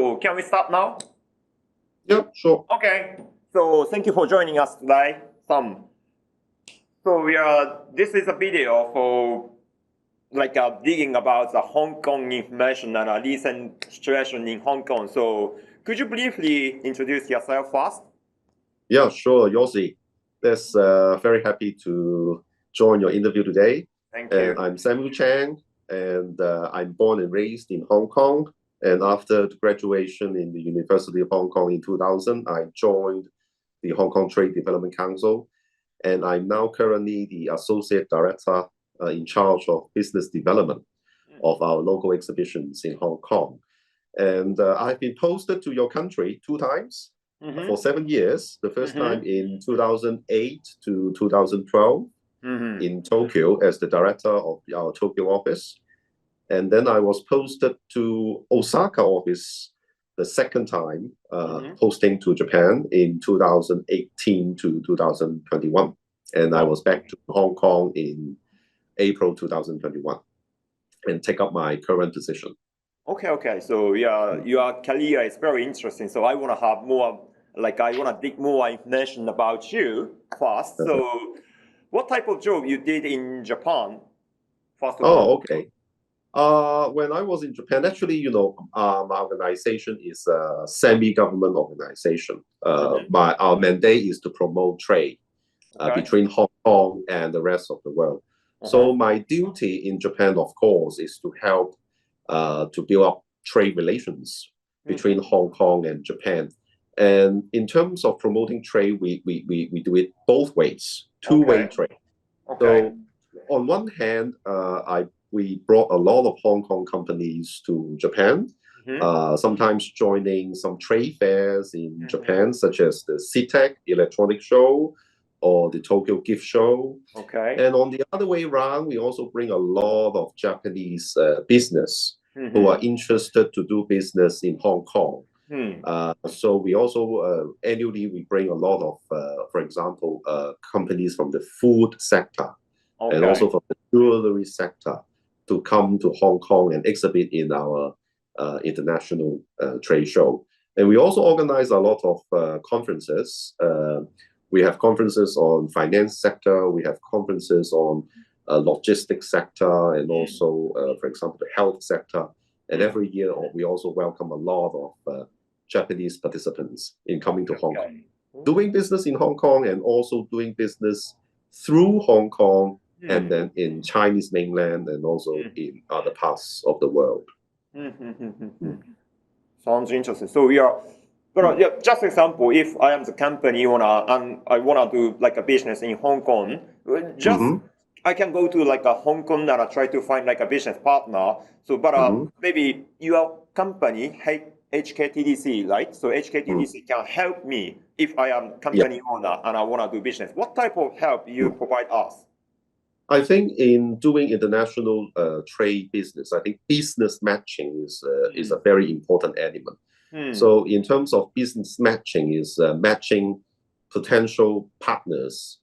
So can we start now? Yeah, sure. Okay. So thank you for joining us today, Sam. So this is a video for digging about the Hong Kong information and a recent situation in Hong Kong. So could you briefly introduce yourself first? Yeah, sure, Yossi. That's very happy to join your interview today. Thank you. And I'm Samuel Chang, and I'm born and raised in Hong Kong. And after graduation in the University of Hong Kong in 2000, I joined the Hong Kong Trade Development Council. And I'm now currently the Associate Director in charge of business development of our local exhibitions in Hong Kong. And I've been posted to your country 2 times for 7 years. The first time in 2008 to 2012 in Tokyo as the director of our Tokyo office. And then I was posted to Osaka office the second time, posting to Japan in 2018 to 2021. And I was back to Hong Kong in April 2021 and take up my current position. Okay. So your career is very interesting. So I want to have more, I want to dig more information about you first. So what type of job you did in Japan, first of all? Oh, okay. When I was in Japan, actually, my organization is a semi-government organization. Our mandate is to promote trade between Hong Kong and the rest of the world. So my duty in Japan, of course, is to help to build up trade relations between Hong Kong and Japan. And in terms of promoting trade, we do it both ways, two-way trade. So on one hand, we brought a lot of Hong Kong companies to Japan, sometimes joining some trade fairs in Japan, such as the CITEC Electronic Show or the Tokyo Gift Show. And on the other way around, we also bring a lot of Japanese business who are interested to do business in Hong Kong. So we also annually we bring a lot of, for example, companies from the food sector and also from the jewelry sector to come to Hong Kong and exhibit in our international trade show. And we also organize a lot of conferences. We have conferences on finance sector. We have conferences on logistics sector and also, for example, the health sector. And every year we also welcome a lot of Japanese participants in coming to Hong Kong, doing business in Hong Kong and also doing business through Hong Kong and then in Chinese mainland and also in other parts of the world. Sounds interesting. So just example, if I am the company and I wanna do a business in Hong Kong, I can go to a Hong Kong and I try to find a business partner. So, maybe your company, HKTDC, right? So HKTDC can help me if I am company owner and I wanna do business. What type of help you provide us? I think in doing international trade business, I think business matching is a very important element. So in terms of business matching is matching potential partners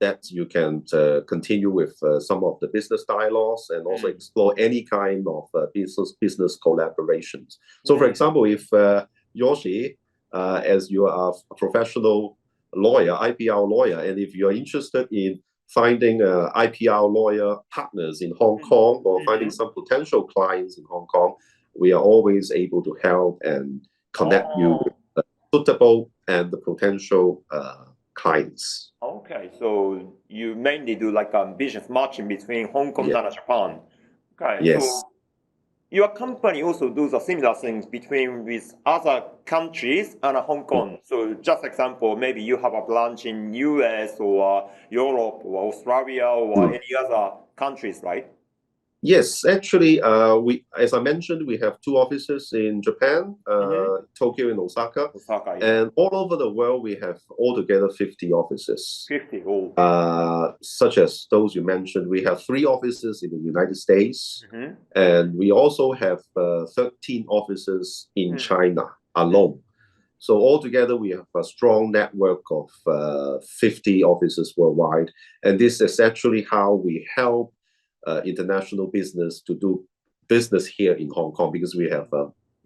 that you can continue with some of the business dialogues and also explore any kind of business collaborations. So for example, if Yoshi, as you are a professional lawyer, IPR lawyer, and if you're interested in finding IPR lawyer partners in Hong Kong or finding some potential clients in Hong Kong, we are always able to help and connect you with the suitable and the potential clients. Okay, so you mainly do business matching between Hong Kong and Japan. Okay, yes. So your company also does a similar things with other countries and Hong Kong. So just example, maybe you have a branch in US or Europe or Australia or any other countries, right? Yes, actually, as I mentioned, we have 2 offices in Japan, Tokyo and Osaka. And all over the world, we have altogether 50 offices. 50, such as those you mentioned. We have 3 offices in the United States, and we also have 13 offices in China alone. So altogether, we have a strong network of 50 offices worldwide. And this is actually how we help international business to do business here in Hong Kong, because we have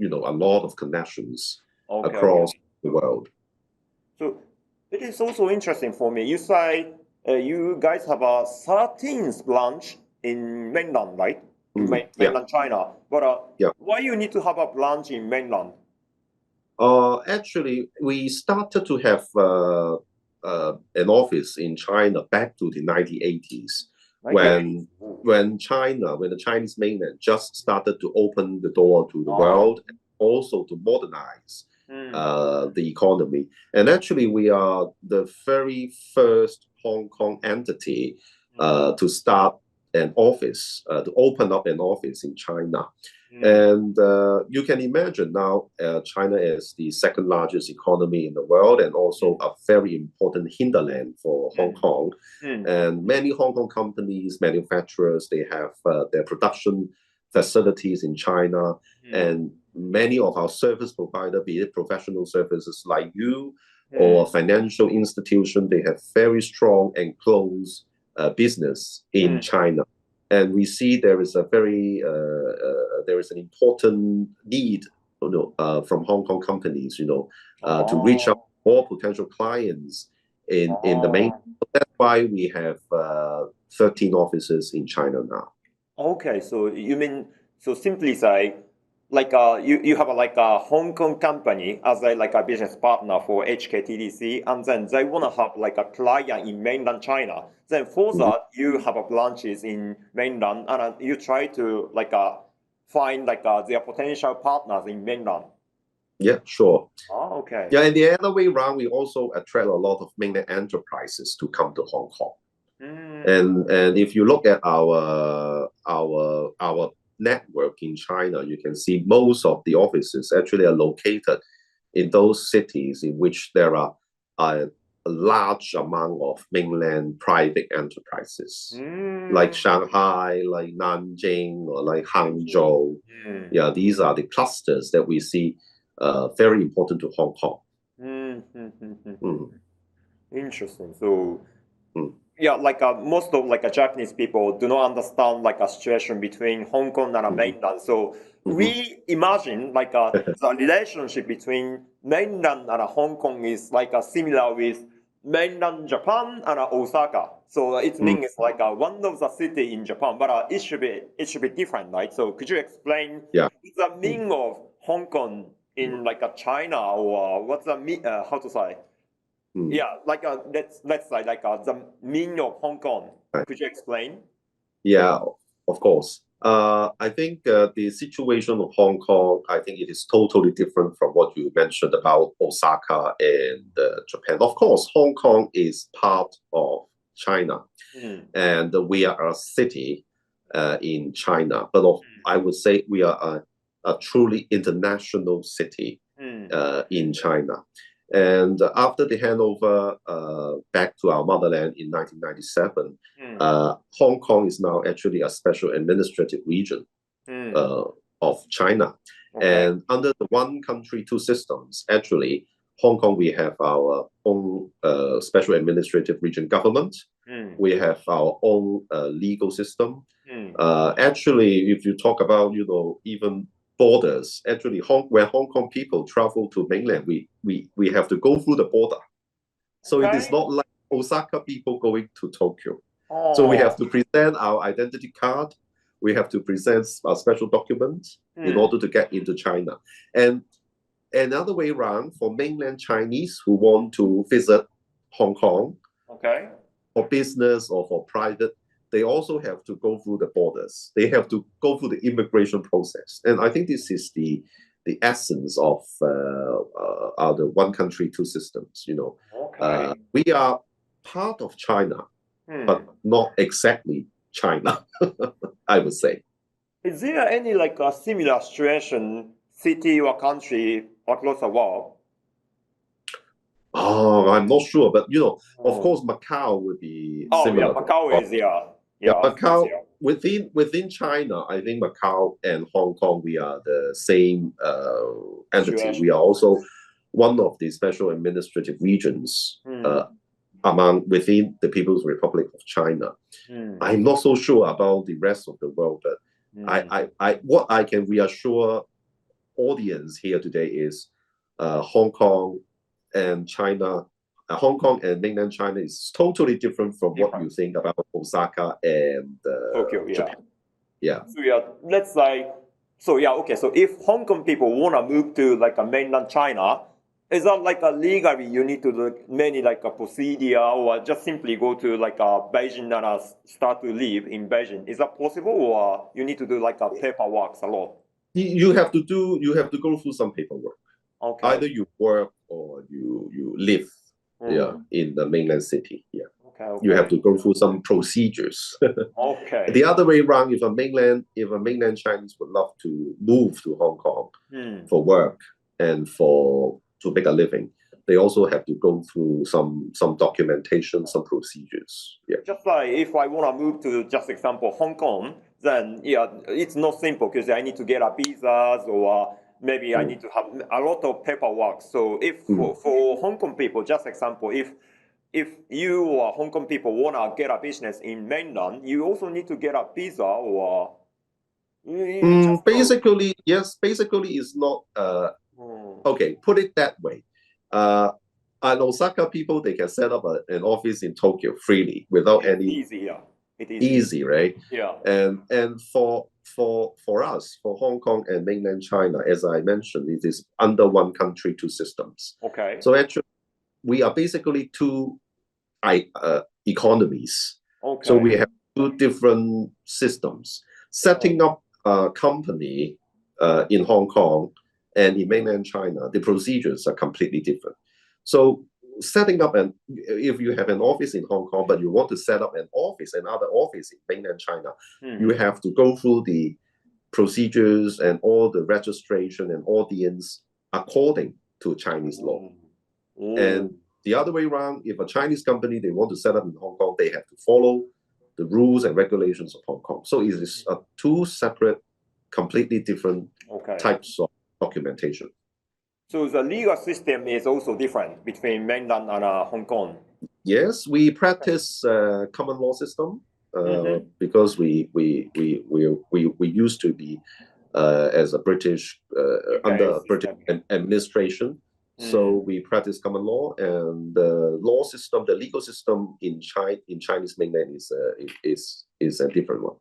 a lot of connections Okay, across okay. the world. So it is also interesting for me. You say you guys have a 13th branch in mainland, right? Yeah, Mainland China. But yeah. why you need to have a branch in mainland? Actually, we started to have an office in China back to the 1980s when 1980s. Ooh. when the Chinese mainland just started to open the door to the world, and also to modernize the economy. And actually, we are the very first Hong Kong entity to start an office, to open up an office in China. And you can imagine now China is the second largest economy in the world, and also a very important hinterland for Hong Kong. And many Hong Kong companies, manufacturers, they have their production facilities in China. And many of our service providers, be it professional services like you or financial institution, they have very strong and close business in China. And we see there is an important need, from Hong Kong companies, to reach out more potential clients in the main. That's why we have 13 offices in China now. Okay, so you mean, so simply say, like you have a Hong Kong company as a business partner for HKTDC, and then they want to have a client in mainland China. Then for that, you have branches in mainland, and you try to find their potential partners in mainland. Yeah, sure. Oh, okay. Yeah, and the other way around, we also attract a lot of mainland enterprises to come to Hong Kong. And if you look at our network in China, you can see most of the offices actually are located in those cities in which there are a large amount of mainland private enterprises, like Shanghai, like Nanjing, or like Hangzhou. Yeah, these are the clusters that we see very important to Hong Kong. Interesting. So yeah, most of Japanese people do not understand a situation between Hong Kong and mainland. So we imagine the relationship between mainland and Hong Kong is similar with mainland Japan and Osaka. So it means one of the city in Japan, but it should be different, right? So could you explain the meaning of Hong Kong in China, or what's the how to say? Yeah, let's say the meaning of Hong Kong. Could you explain? Yeah, of course. I think the situation of Hong Kong, I think it is totally different from what you mentioned about Osaka and Japan. Of course, Hong Kong is part of China, and we are a city in China. But I would say we are a truly international city in China. And after the handover back to our motherland in 1997, Hong Kong is now actually a special administrative region of China. And under the one country, two systems, actually, Hong Kong, we have our own special administrative region government. We have our own legal system. Actually, if you talk about, even borders, actually, when Hong Kong people travel to mainland, we have to go through the border. So it is not like Osaka people going to Tokyo. So we have to present our identity card. We have to present a special document in order to get into China. And another way around, for mainland Chinese who want to visit Hong Kong for business or for private, they also have to go through the borders. They have to go through the immigration process. And I think this is the essence of the one country, two systems. We are part of China, but not exactly China, I would say. Is there any a similar situation, city or country across the world? Oh, I'm not sure, but of course, Macau would be similar. Yeah, Macau is Macau within China, I think Macau and Hong Kong, we are the same entity. We are also one of the special administrative regions within the People's Republic of China. I'm not so sure about the rest of the world, but what I can reassure audience here today is Hong Kong and China. Hong Kong and mainland China is totally different from what you think about Osaka and Tokyo. Yeah. Japan. Yeah. So yeah, let's say. So yeah, okay. So if Hong Kong people wanna move to like a mainland China, is that like a legally you need to do many like a procedure, or just simply go to like a Beijing and start to live in Beijing? Is that possible, or you need to do like a paperwork a lot? You have to go through some paperwork. Okay. Either you work or you live in the mainland city. Yeah. Okay. You have to go through some procedures. Okay. The other way around, if a mainland Chinese would love to move to Hong Kong for work and to make a living, they also have to go through some documentation, some procedures. Yeah. Just like if I want to move to, just example, Hong Kong, then yeah, it's not simple because I need to get a visas, or maybe I need to have a lot of paperwork. So if for Hong Kong people, just example, if you or Hong Kong people want to get a business in mainland, you also need to get a visa, or basically, yes. Basically, it's not. Okay, put it that way. And Osaka people, they can set up an office in Tokyo freely without any. Easy, yeah. It is easy, right? Yeah. And for us, for Hong Kong and mainland China, as I mentioned, it is under one country, two systems. Okay. So actually, we are basically two economies. Okay. So we have two different systems. Setting up a company in Hong Kong and in mainland China, the procedures are completely different. So setting up if you have an office in Hong Kong, but you want to set up another office in mainland China, you have to go through the procedures and all the registration and audience according to Chinese law. And the other way around, if a Chinese company, they want to set up in Hong Kong, they have to follow the rules and regulations of Hong Kong. So it is two separate, completely different types of documentation. So the legal system is also different between mainland and Hong Kong. Yes, we practice common law system because we used to be as a British under British administration. So we practice common law, and the law system, the legal system in Chinese mainland is a different one.